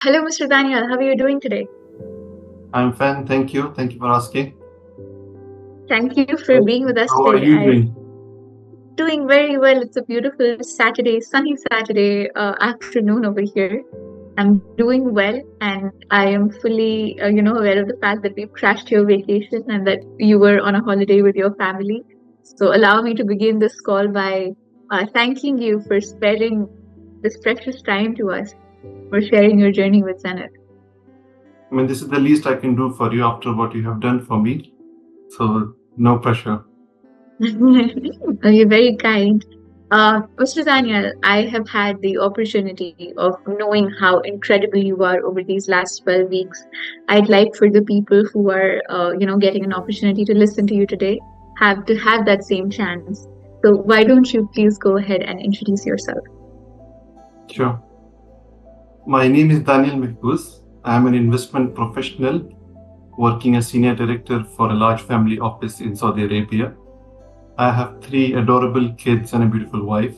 Hello, Mr. Danial. How are you doing today? I'm fine, thank you. Thank you for asking. Thank you for being with us How are today. you I'm doing? doing very well. It's a beautiful Saturday, sunny Saturday afternoon over here. I'm doing well, and I am fully, aware of the fact that we've crashed your vacation and that you were on a holiday with your family. So allow me to begin this call by thanking you for sparing this precious time to us, for sharing your journey with Zenith. I mean, this is the least I can do for you after what you have done for me. So, no pressure. You're very kind. Mr. Daniel, I have had the opportunity of knowing how incredible you are over these last 12 weeks. I'd like for the people who are, getting an opportunity to listen to you today, have to have that same chance. So why don't you please go ahead and introduce yourself? Sure. My name is Danial Mahfooz. I am an investment professional working as senior director for a large family office in Saudi Arabia. I have 3 adorable kids and a beautiful wife.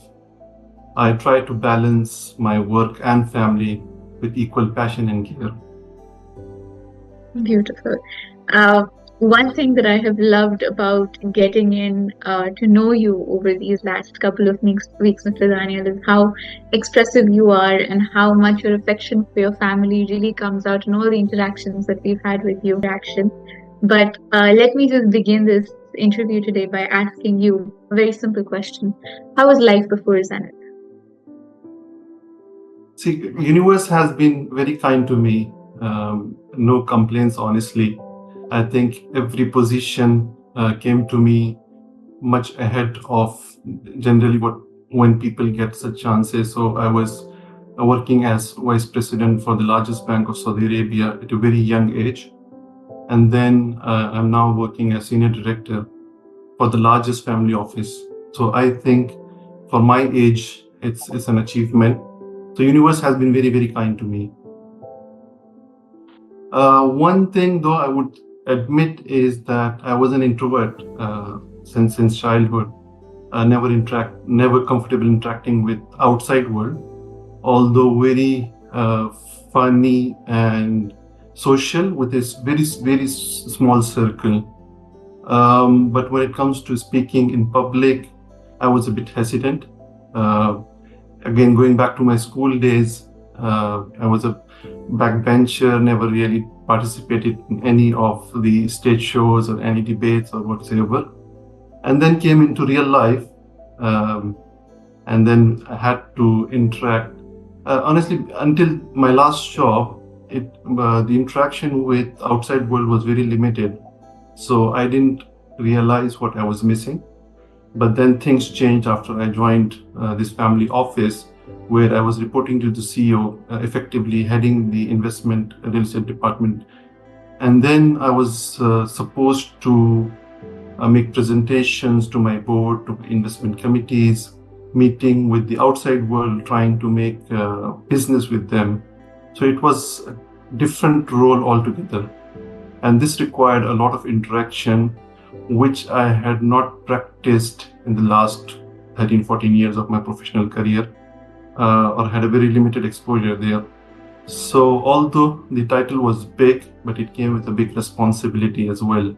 I try to balance my work and family with equal passion and care. Beautiful. Uh, One thing that I have loved about getting in to know you over these last couple of weeks, Mr. Daniel, is how expressive you are and how much your affection for your family really comes out in all the interactions that we've had with you. But let me just begin this interview today by asking you a very simple question. How was life before Zenith? See, universe has been very kind to me. No complaints, honestly. I think every position came to me much ahead of generally when people get such chances. So I was working as vice president for the largest bank of Saudi Arabia at a very young age, and then I'm now working as senior director for the largest family office. So I think for my age, it's an achievement. So universe has been very, very kind to me. One thing though I would admit is that I was an introvert since childhood. Never comfortable interacting with outside world. Although very funny and social with this very very small circle. But when it comes to speaking in public, I was a bit hesitant. Again, going back to my school days, I was a backbencher, never really participated in any of the stage shows or any debates or whatsoever. And then came into real life, and then I had to interact. Honestly, until my last job, the interaction with outside world was very limited. So I didn't realize what I was missing. But then things changed after I joined this family office, where I was reporting to the CEO, effectively heading the investment real estate department. And then I was supposed to make presentations to my board, to investment committees, meeting with the outside world, trying to make business with them. So it was a different role altogether. And this required a lot of interaction, which I had not practiced in the last 13, 14 years of my professional career, or had a very limited exposure there. So although the title was big, but it came with a big responsibility as well.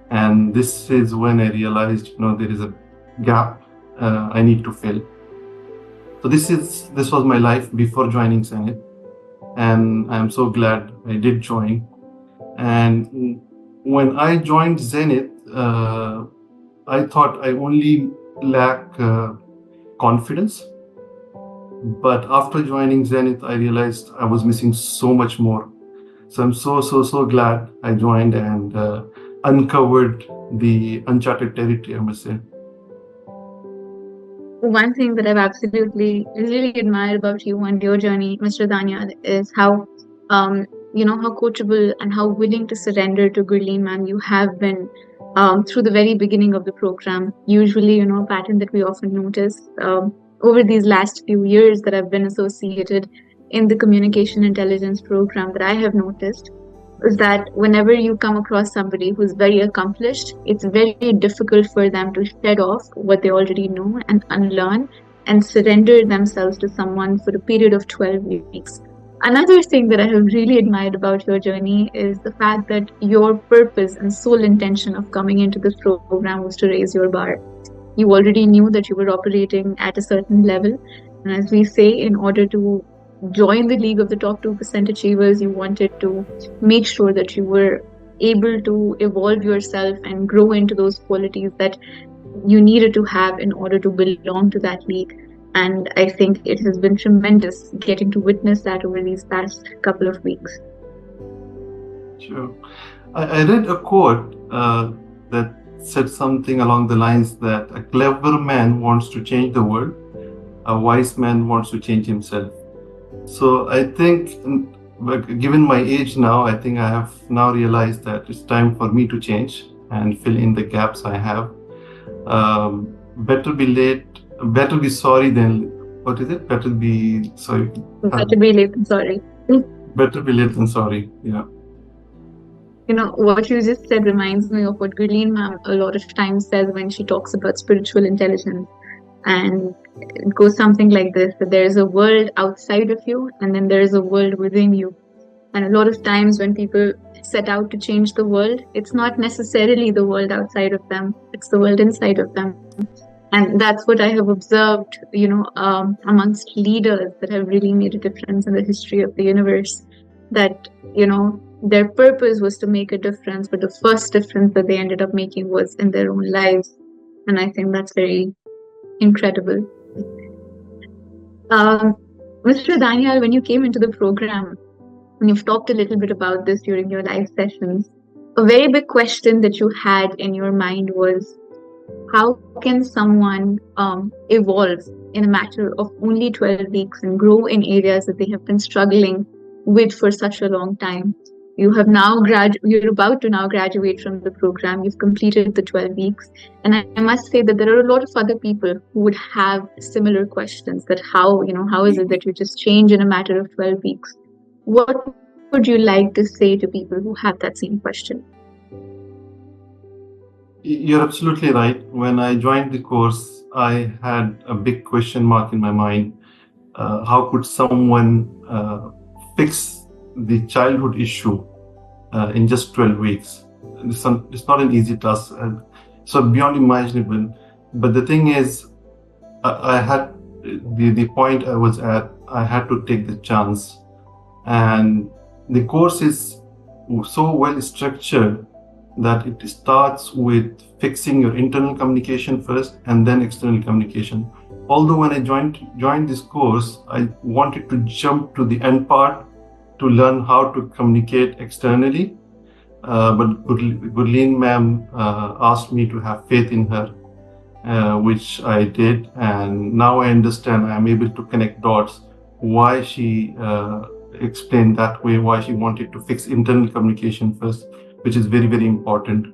And this is when I realized, there is a gap I need to fill. So this was my life before joining Zenith, and I'm so glad I did join. And when I joined Zenith, I thought I only lack confidence. But after joining Zenith, I realized I was missing so much more. So I'm so glad I joined and uncovered the uncharted territory, I must say. One thing that I've absolutely really admired about you and your journey, Mr. Danial, is how how coachable and how willing to surrender to Gurleen, ma'am, you have been through the very beginning of the program. Usually, a pattern that we often notice over these last few years that I've been associated in the communication intelligence program that I have noticed is that whenever you come across somebody who's very accomplished, it's very difficult for them to shed off what they already know and unlearn and surrender themselves to someone for a period of 12 weeks. Another thing that I have really admired about your journey is the fact that your purpose and sole intention of coming into this program was to raise your bar. You already knew that you were operating at a certain level. And as we say, in order to join the league of the top 2% achievers, you wanted to make sure that you were able to evolve yourself and grow into those qualities that you needed to have in order to belong to that league. And I think it has been tremendous getting to witness that over these past couple of weeks. Sure. I read a quote that said something along the lines that a clever man wants to change the world, a wise man wants to change himself. So I think, given my age now, I think I have now realized that it's time for me to change and fill in the gaps I have. Better be sorry than, what is it? Better be sorry. Better be late than sorry. Better be late than sorry, yeah. You know, what you just said reminds me of what Gurleen ma'am a lot of times says when she talks about spiritual intelligence. And it goes something like this, that there is a world outside of you, and then there is a world within you. And a lot of times when people set out to change the world, it's not necessarily the world outside of them, it's the world inside of them. And that's what I have observed, amongst leaders that have really made a difference in the history of the universe. That, their purpose was to make a difference, but the first difference that they ended up making was in their own lives. And I think that's very incredible. Mr. Danial, when you came into the program, and you've talked a little bit about this during your live sessions, a very big question that you had in your mind was, how can someone evolve in a matter of only 12 weeks and grow in areas that they have been struggling with for such a long time? You have now you're about to now graduate from the program. You've completed the 12 weeks. And I must say that there are a lot of other people who would have similar questions, that how is it that you just change in a matter of 12 weeks? What would you like to say to people who have that same question? You're absolutely right. When I joined the course, I had a big question mark in my mind. How could someone fix the childhood issue in just 12 weeks? It's not an easy task, so beyond imaginable. But the thing is, I had the point I was at, I had to take the chance. And the course is so well structured that it starts with fixing your internal communication first and then external communication. Although when I joined this course, I wanted to jump to the end part to learn how to communicate externally. But Gurleen ma'am asked me to have faith in her, which I did. And now I understand, I'm able to connect dots, why she explained that way, why she wanted to fix internal communication first, which is very, very important.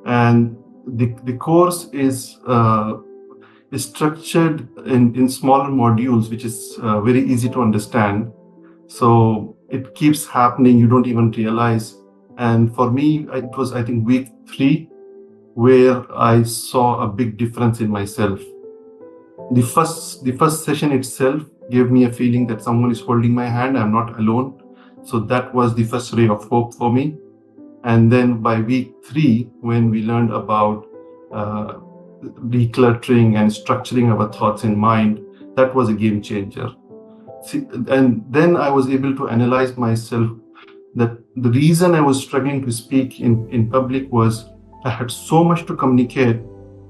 And the course is structured in smaller modules, which is very easy to understand. So it keeps happening, you don't even realize. And for me, it was, I think, week 3 where I saw a big difference in myself. The first session itself gave me a feeling that someone is holding my hand, I'm not alone. So that was the first ray of hope for me. And then by week 3, when we learned about decluttering and structuring our thoughts in mind, that was a game changer. And then I was able to analyze myself, that the reason I was struggling to speak in public was I had so much to communicate,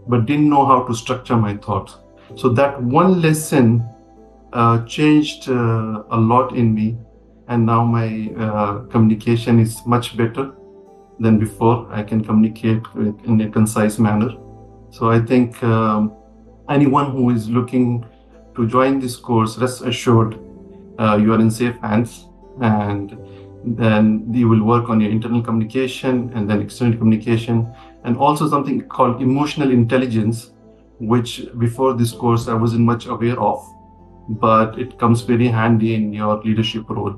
but didn't know how to structure my thoughts. So that one lesson changed a lot in me. And now my communication is much better than before. I can communicate in a concise manner. So I think anyone who is looking to join this course, rest assured you are in safe hands, and then you will work on your internal communication and then external communication, and also something called emotional intelligence, which before this course I wasn't much aware of, but it comes very handy in your leadership role.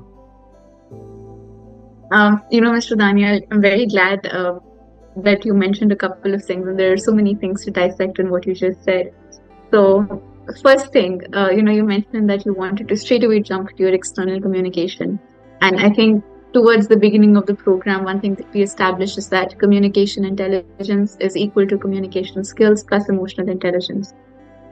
Mr. Danial, I'm very glad that you mentioned a couple of things, and there are so many things to dissect in what you just said. So first thing, you mentioned that you wanted to straight away jump to your external communication. And I think towards the beginning of the program, one thing that we established is that communication intelligence is equal to communication skills plus emotional intelligence.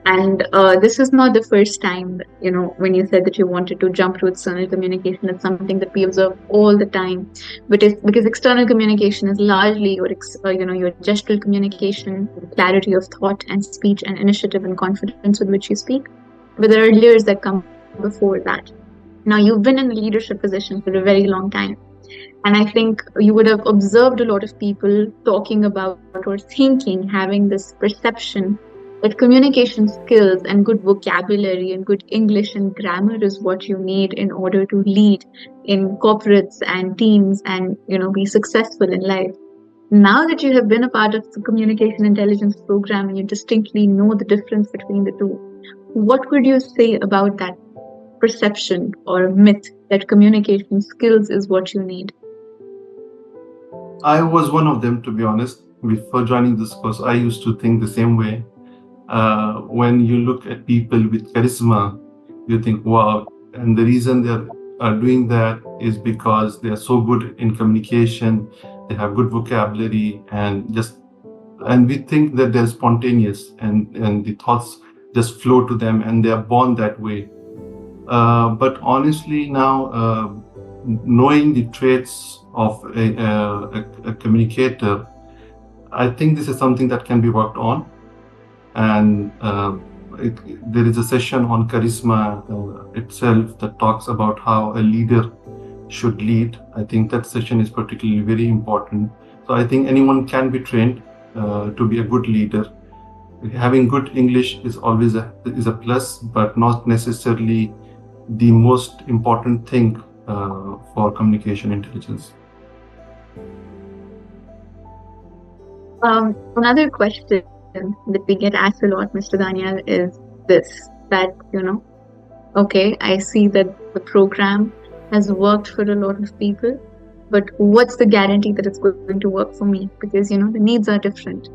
And this is not the first time, when you said that you wanted to jump to external communication. It's something that we observe all the time. But it's because external communication is largely your gestural communication, clarity of thought and speech, and initiative and confidence with which you speak. But there are layers that come before that. Now, you've been in a leadership position for a very long time. And I think you would have observed a lot of people talking about or thinking, having this perception that communication skills and good vocabulary and good English and grammar is what you need in order to lead in corporates and teams and, be successful in life. Now that you have been a part of the communication intelligence program and you distinctly know the difference between the two, what would you say about that perception or myth that communication skills is what you need? I was one of them, to be honest. Before joining this course, I used to think the same way. When you look at people with charisma, you think, wow. And the reason they are doing that is because they are so good in communication, they have good vocabulary, and we think that they're spontaneous and the thoughts just flow to them and they are born that way. But honestly, now knowing the traits of a communicator, I think this is something that can be worked on. And there is a session on charisma itself that talks about how a leader should lead. I think that session is particularly very important. So I think anyone can be trained to be a good leader. Having good English is always a plus, but not necessarily the most important thing for communication intelligence. Another question that we get asked a lot, Mr. Danial, is this, that, okay, I see that the program has worked for a lot of people, but what's the guarantee that it's going to work for me? Because, the needs are different.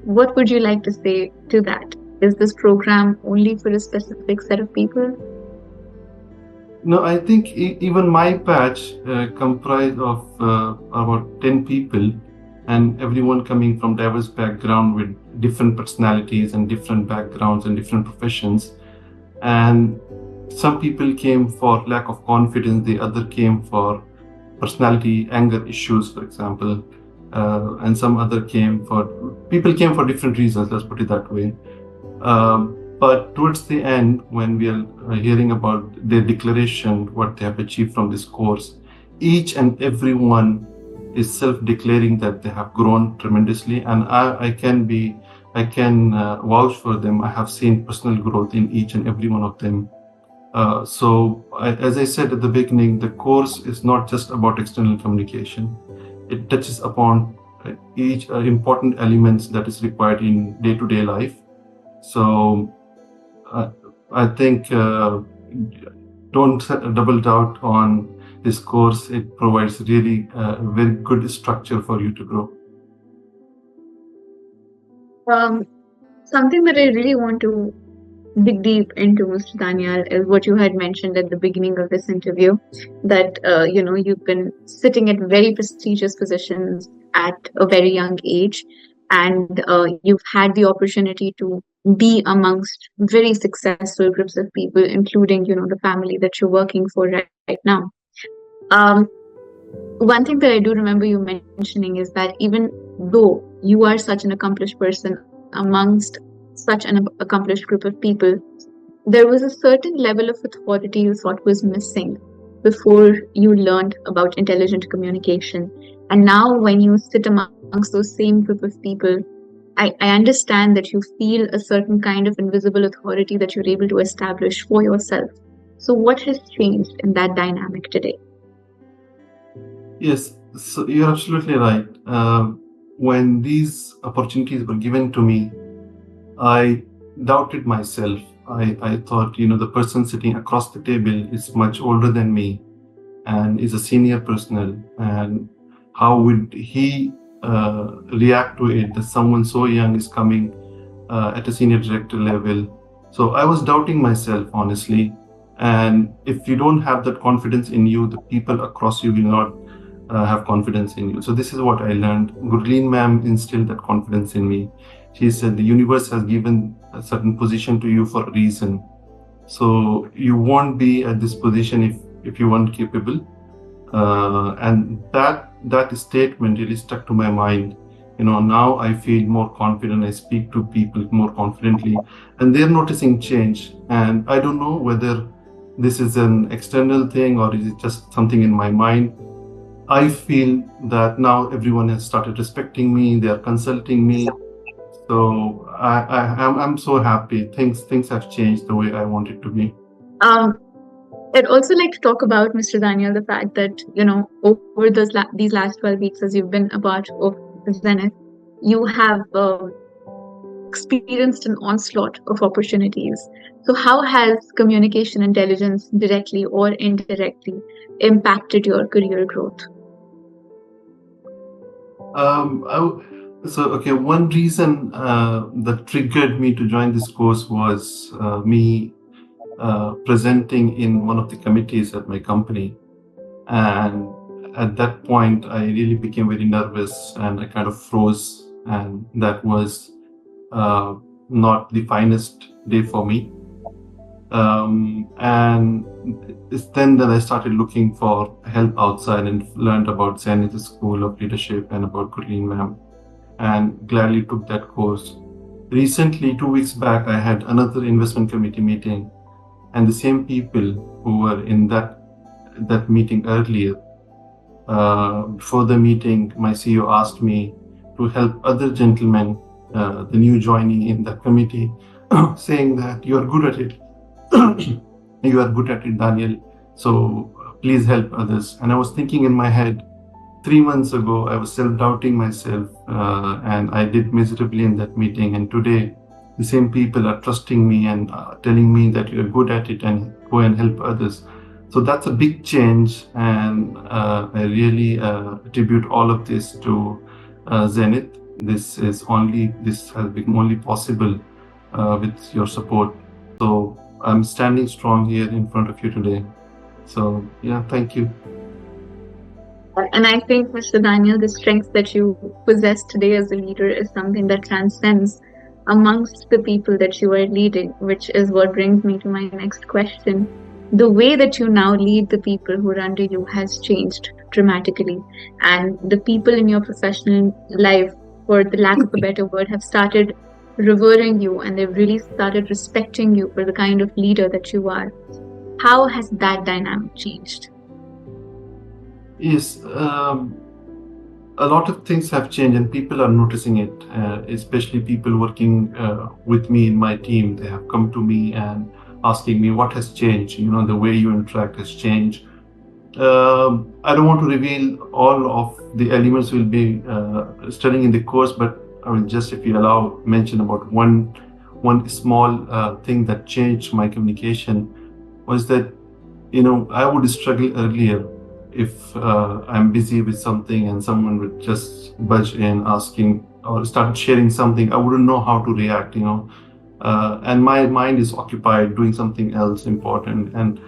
What would you like to say to that? Is this program only for a specific set of people? No, I think even my batch comprised of about 10 people, and everyone coming from diverse background with different personalities and different backgrounds and different professions. And some people came for lack of confidence, the other came for personality, anger issues, for example. And some other people came for different reasons, let's put it that way. But towards the end, when we are hearing about their declaration, what they have achieved from this course, each and every one is self-declaring that they have grown tremendously, and I can vouch for them. I have seen personal growth in each and every one of them. So as I said at the beginning, the course is not just about external communication. It touches upon each important elements that is required in day-to-day life. So I think don't double doubt on this course. It provides really very good structure for you to grow. Something that I really want to dig deep into, Mr. Danial, is what you had mentioned at the beginning of this interview, that you've been sitting at very prestigious positions at a very young age, and you've had the opportunity to be amongst very successful groups of people, including the family that you're working for right now. One thing that I do remember you mentioning is that even though you are such an accomplished person amongst such an accomplished group of people, there was a certain level of authority you thought was missing before you learned about intelligent communication. And now when you sit amongst those same group of people, I understand that you feel a certain kind of invisible authority that you're able to establish for yourself. So what has changed in that dynamic today? Yes, so you're absolutely right. When these opportunities were given to me, I doubted myself. I thought, the person sitting across the table is much older than me and is a senior personnel. And how would he react to it that someone so young is coming at a senior director level? So I was doubting myself, honestly. And if you don't have that confidence in you, the people across you will not have confidence in you. So this is what I learned. Gurleen ma'am instilled that confidence in me. She said the universe has given a certain position to you for a reason. So you won't be at this position if you weren't capable. And that statement really stuck to my mind. Now I feel more confident. I speak to people more confidently, and they're noticing change. And I don't know whether this is an external thing or is it just something in my mind. I feel that now everyone has started respecting me. They are consulting me. So I'm so happy. Things have changed the way I want it to be. I'd also like to talk about, Mr. Daniel, the fact that, over these last 12 weeks, as you've been a part of Zenith, you have experienced an onslaught of opportunities. So, how has communication intelligence directly or indirectly impacted your career growth? One reason that triggered me to join this course was me presenting in one of the committees at my company. And at that point, I really became very nervous and I kind of froze. And that was not the finest day for me. And it's then that I started looking for help outside and learned about Zenith School of Leadership and about Gurleen ma'am, and gladly took that course. Recently, 2 weeks back, I had another investment committee meeting, and the same people who were in that meeting earlier, before the meeting, my CEO asked me to help other gentlemen, the new joinee in the committee, saying that you are good at it. You are good at it, Daniel. So please help others. And I was thinking in my head, 3 months ago, I was self-doubting myself, and I did miserably in that meeting. And today, the same people are trusting me and telling me that you're good at it and go and help others. So that's a big change, and I really attribute all of this to Zenith. This has become only possible with your support. So I'm standing strong here in front of you today. So yeah, thank you. And I think, Mr. Daniel, the strength that you possess today as a leader is something that transcends amongst the people that you are leading, which is what brings me to my next question. The way that you now lead the people who are under you has changed dramatically. And the people in your professional life, for the lack of a better word, have started revering you and they've really started respecting you for the kind of leader that you are. How has that dynamic changed? Yes, a lot of things have changed and people are noticing it, especially people working with me in my team. They have come to me and asking me what has changed. The way you interact has changed. I don't want to reveal all of the elements we'll be studying in the course, but I will just, if you allow, mention about one small thing that changed my communication was that, I would struggle earlier if I'm busy with something and someone would just budge in asking or start sharing something. I wouldn't know how to react, and my mind is occupied doing something else important and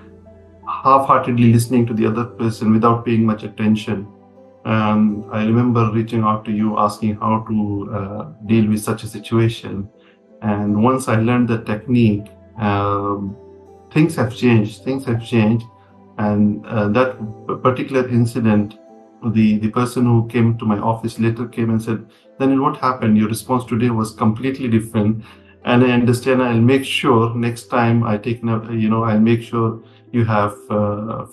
half-heartedly listening to the other person without paying much attention. And I remember reaching out to you asking how to deal with such a situation. And once I learned the technique, things have changed. And that particular incident, the person who came to my office later came and said, Daniel, what happened? Your response today was completely different. And I understand. I'll make sure next time I'll make sure you have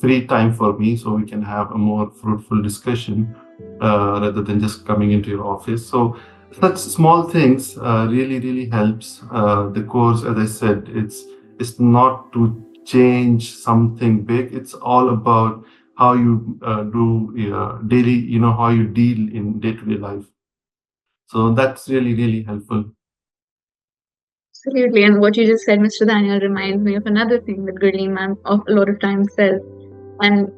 free time for me so we can have a more fruitful discussion rather than just coming into your office. So such small things really helps. The course, as I said, it's not to change something big. It's all about how you do daily, how you deal in day-to-day life. So that's really helpful. Absolutely. And what you just said, Mr. Daniel, reminds me of another thing that Gurleen ma'am a lot of times says. And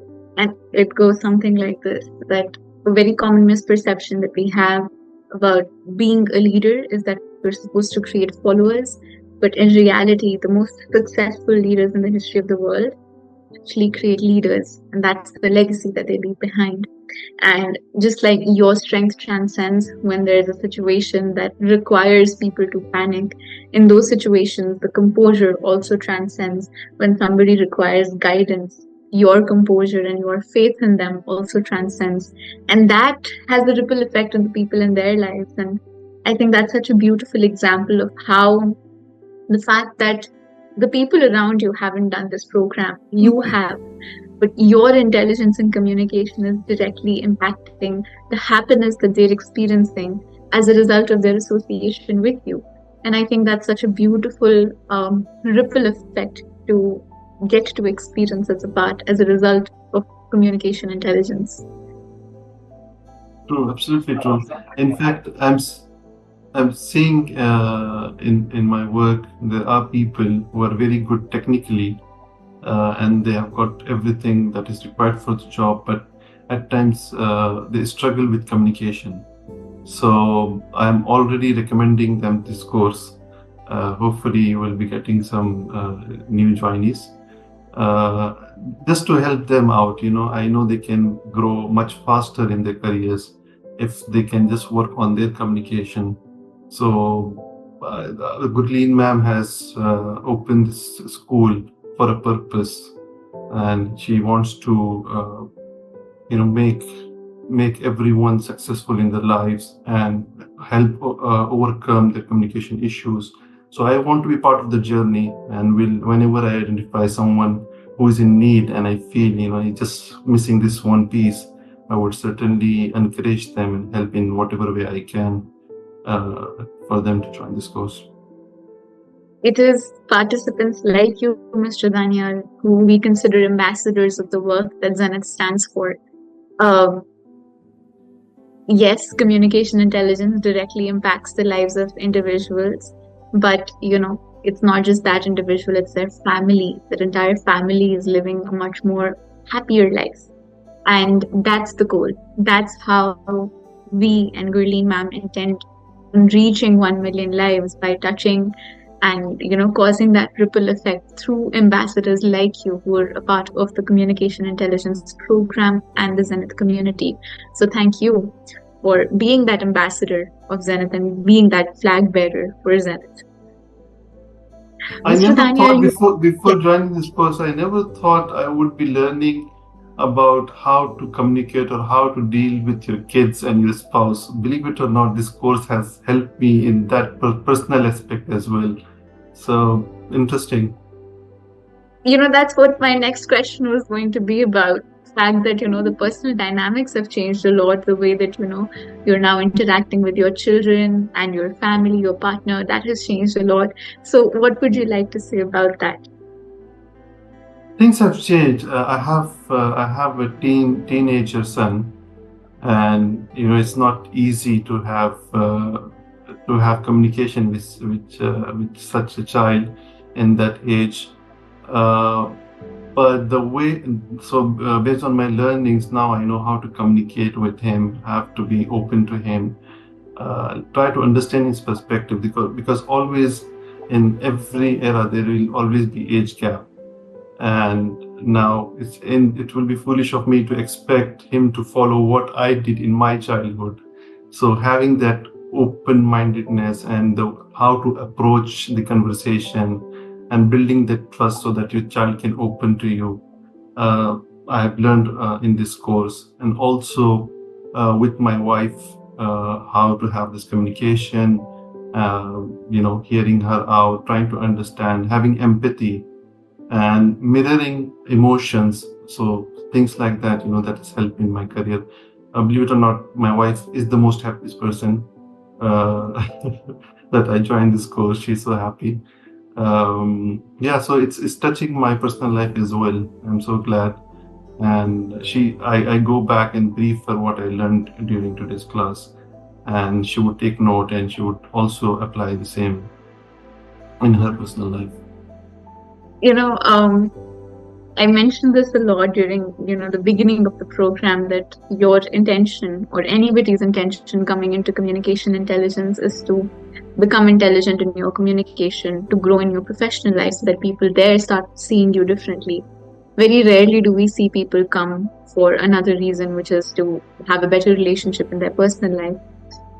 it goes something like this, that a very common misperception that we have about being a leader is that we're supposed to create followers. But in reality, the most successful leaders in the history of the world actually create leaders, and that's the legacy that they leave behind. And just like your strength transcends when there's a situation that requires people to panic, in those situations, the composure also transcends when somebody requires guidance. Your composure and your faith in them also transcends. And that has a ripple effect on the people in their lives. And I think that's such a beautiful example of how the fact that the people around you haven't done this program, you have, but your intelligence in communication is directly impacting the happiness that they're experiencing as a result of their association with you. And I think that's such a beautiful ripple effect to get to experience as a result of communication intelligence. True, absolutely true. In fact, I'm seeing in my work there are people who are very good technically, and they have got everything that is required for the job, but at times they struggle with communication. So I'm already recommending them this course. Hopefully you will be getting some new joinees just to help them out. I know they can grow much faster in their careers if they can just work on their communication. So Gurleen ma'am has opened this school for a purpose, and she wants to make everyone successful in their lives and help overcome their communication issues. So I want to be part of the journey, and whenever I identify someone who is in need and I feel he's just missing this one piece, I would certainly encourage them and help in whatever way I can for them to join this course. It is participants like you, Mr. Danial, who we consider ambassadors of the work that Zenith stands for. Yes, communication intelligence directly impacts the lives of individuals, but it's not just that individual, it's their family. Their entire family is living a much more happier life. And that's the goal. That's how we and Gurleen ma'am intend on reaching 1 million lives, by touching and causing that ripple effect through ambassadors like you, who are a part of the communication intelligence program and the Zenith community. So thank you for being that ambassador of Zenith and being that flag bearer for Zenith. I Mr. never Danial, thought before joining this course, I never thought I would be learning about how to communicate or how to deal with your kids and your spouse. Believe it or not, this course has helped me in that personal aspect as well. So interesting. That's what my next question was going to be about. The fact that the personal dynamics have changed a lot, the way that you're now interacting with your children and your family, your partner, that has changed a lot. So what would you like to say about that? Things have changed. I have a teenager son, and it's not easy to have communication with such a child in that age. But based on my learnings now, I know how to communicate with him. I have to be open to him, try to understand his perspective, because always in every era there will always be age gap. And now it will be foolish of me to expect him to follow what I did in my childhood. So having that open-mindedness and how to approach the conversation and building that trust so that your child can open to you, I have learned in this course. And also with my wife, how to have this communication, hearing her out, trying to understand, having empathy, and mirroring emotions. So things like that, that has helped in my career. Believe it or not, my wife is the most happiest person that I joined this course. She's so happy. So it's touching my personal life as well. I'm so glad. And I go back and brief her what I learned during today's class, and she would take note, and she would also apply the same in her personal life. I mentioned this a lot during, the beginning of the program, that your intention or anybody's intention coming into communication intelligence is to become intelligent in your communication, to grow in your professional life so that people there start seeing you differently. Very rarely do we see people come for another reason, which is to have a better relationship in their personal life.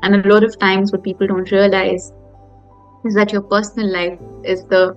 And a lot of times, what people don't realize is that your personal life is the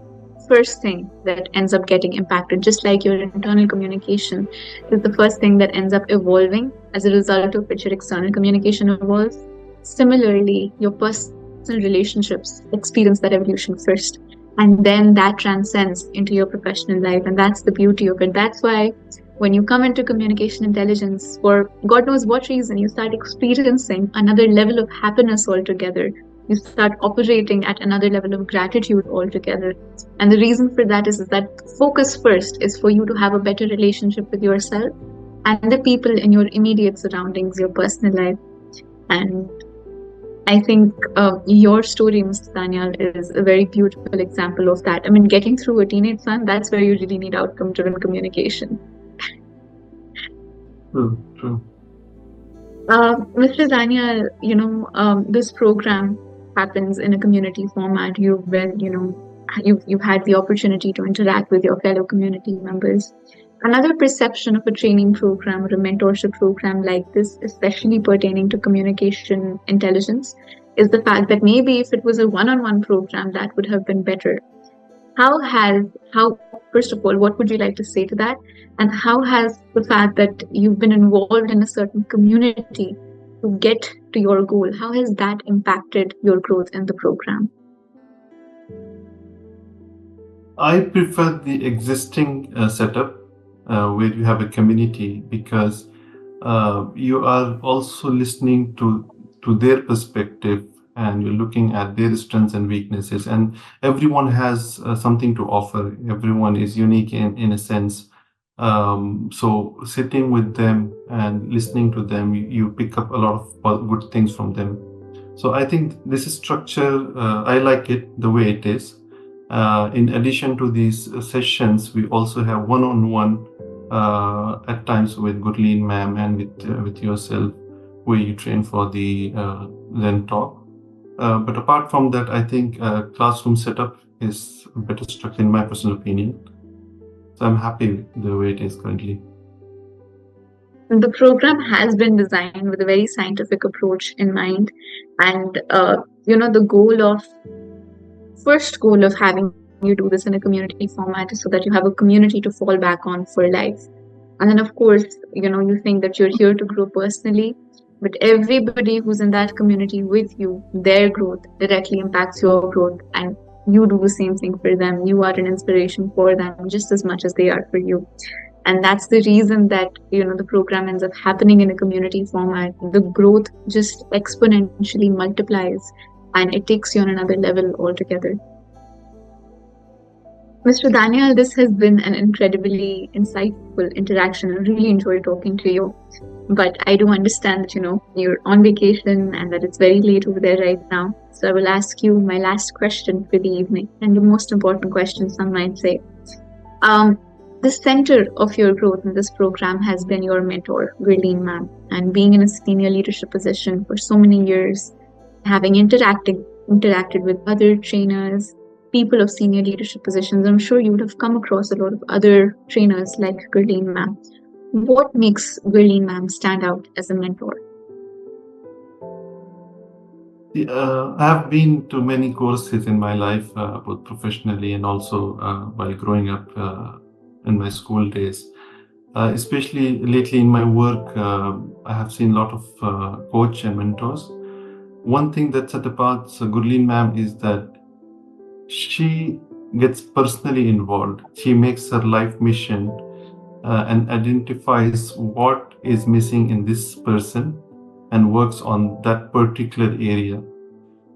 first thing that ends up getting impacted, just like your internal communication is the first thing that ends up evolving, as a result of which your external communication evolves. Similarly, your personal relationships experience that evolution first, and then that transcends into your professional life. And that's the beauty of it. That's why when you come into communication intelligence, for God knows what reason, you start experiencing another level of happiness altogether. You start operating at another level of gratitude altogether. And the reason for that is that focus first is for you to have a better relationship with yourself and the people in your immediate surroundings, your personal life. And I think your story, Mr. Danial, is a very beautiful example of that. I mean, getting through a teenage son, that's where you really need outcome-driven communication. True. Mr. Danial, this program happens in a community format. You've had the opportunity to interact with your fellow community members. Another perception of a training program or a mentorship program like this, especially pertaining to communication intelligence, is the fact that maybe if it was a one-on-one program, that would have been better. First of all, what would you like to say to that? And how has the fact that you've been involved in a certain community to get to your goal, how has that impacted your growth in the program? I prefer the existing setup where you have a community, because you are also listening to their perspective, and you're looking at their strengths and weaknesses, and everyone has something to offer. Everyone is unique in a sense. So sitting with them and listening to them, you pick up a lot of good things from them. So I think this is structure. I like it the way it is. In addition to these sessions, we also have one-on-one at times with Gurleen ma'am and with yourself, where you train for the Zen talk. But apart from that, I think classroom setup is a better structure in my personal opinion. So I'm happy the way it is currently. The program has been designed with a very scientific approach in mind, and the first goal of having you do this in a community format is so that you have a community to fall back on for life. And then, of course, you think that you're here to grow personally, but everybody who's in that community with you, their growth directly impacts your growth, and you do the same thing for them. You are an inspiration for them just as much as they are for you. And that's the reason that, the program ends up happening in a community format. The growth just exponentially multiplies, and it takes you on another level altogether. Mr. Danial, this has been an incredibly insightful interaction. I really enjoyed talking to you. But I do understand that, you're on vacation and that it's very late over there right now. So I will ask you my last question for the evening, and the most important question, some might say. The center of your growth in this program has been your mentor, Gurleen ma'am, and being in a senior leadership position for so many years, having interacted with other trainers, people of senior leadership positions, I'm sure you would have come across a lot of other trainers like Gurleen ma'am. What makes Gurleen ma'am stand out as a mentor? I have been to many courses in my life, both professionally and also while growing up in my school days. Especially lately in my work, I have seen a lot of coach and mentors. One thing that set apart Gurleen ma'am is that she gets personally involved. She makes her life mission and identifies what is missing in this person and works on that particular area.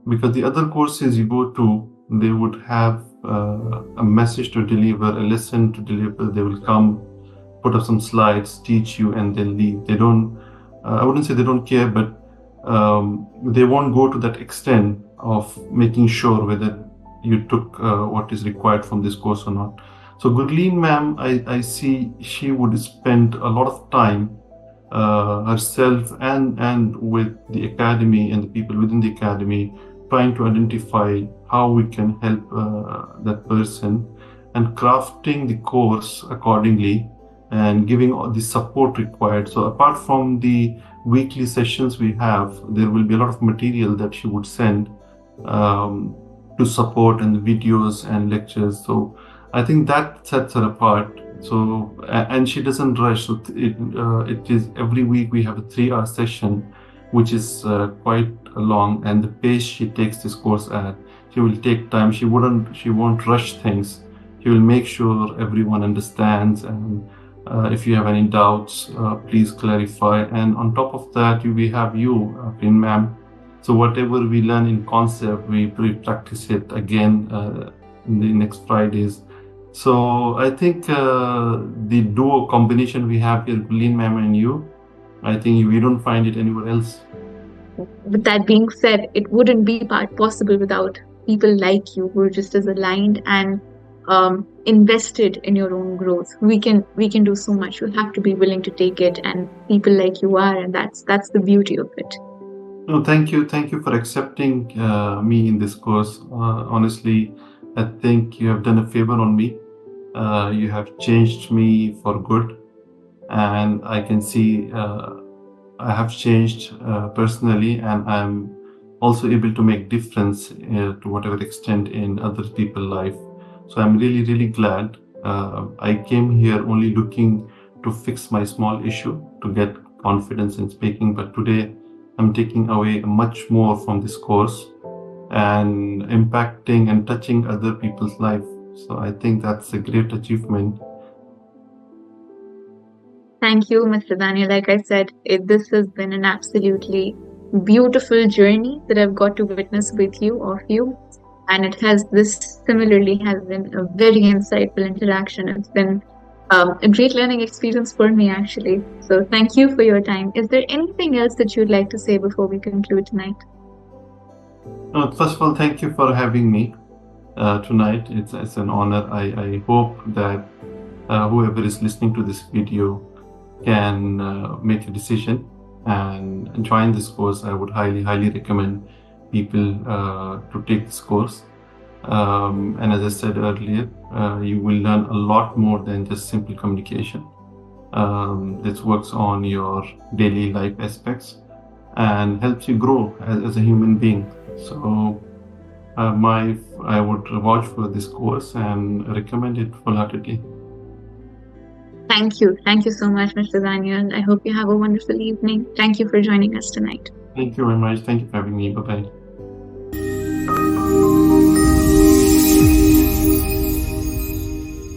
Because the other courses you go to, they would have a message to deliver, a lesson to deliver. They will come, put up some slides, teach you, and then leave. They don't, I wouldn't say they don't care, but they won't go to that extent of making sure whether you took what is required from this course or not. So Gurleen ma'am, I see she would spend a lot of time herself and with the academy and the people within the academy trying to identify how we can help that person, and crafting the course accordingly and giving all the support required. So apart from the weekly sessions we have, there will be a lot of material that she would send to support, and the videos and lectures. So I think that sets her apart. So and she doesn't rush. So it is every week we have a 3-hour session, which is quite long, and the pace she takes this course at, she will take time. She won't rush things. She will make sure everyone understands, and if you have any doubts, please clarify. And on top of that, we have you, Pin ma'am. So whatever we learn in concept, we practice it again in the next Fridays. So I think the duo combination we have here, Gurleen ma'am and you, I think we don't find it anywhere else. With that being said, it wouldn't be possible without people like you who are just as aligned and invested in your own growth. We can do so much. You have to be willing to take it, and people like you are, and that's the beauty of it. No, thank you for accepting me in this course. Honestly, I think you have done a favor on me. You have changed me for good, and I can see I have changed personally, and I'm also able to make difference to whatever extent in other people's life. So I'm really glad. I came here only looking to fix my small issue, to get confidence in speaking, but today I'm taking away much more from this course and impacting and touching other people's life. So I think that's a great achievement. Thank you, Mr. Daniel. Like I said, this has been an absolutely beautiful journey that I've got to witness with you, and this similarly has been a very insightful interaction. It's been a great learning experience for me, actually. So thank you for your time. Is there anything else that you'd like to say before we conclude tonight? First of all, thank you for having me tonight. It's an honor. I hope that whoever is listening to this video can make a decision and join this course. I would highly recommend people to take this course. And as I said earlier, you will learn a lot more than just simple communication. This works on your daily life aspects and helps you grow as a human being. So I would vouch for this course and recommend it wholeheartedly. Thank you so much, Mr. Daniel. I hope you have a wonderful evening. Thank you for joining us tonight. Thank you very much. Thank you for having me. Bye-bye.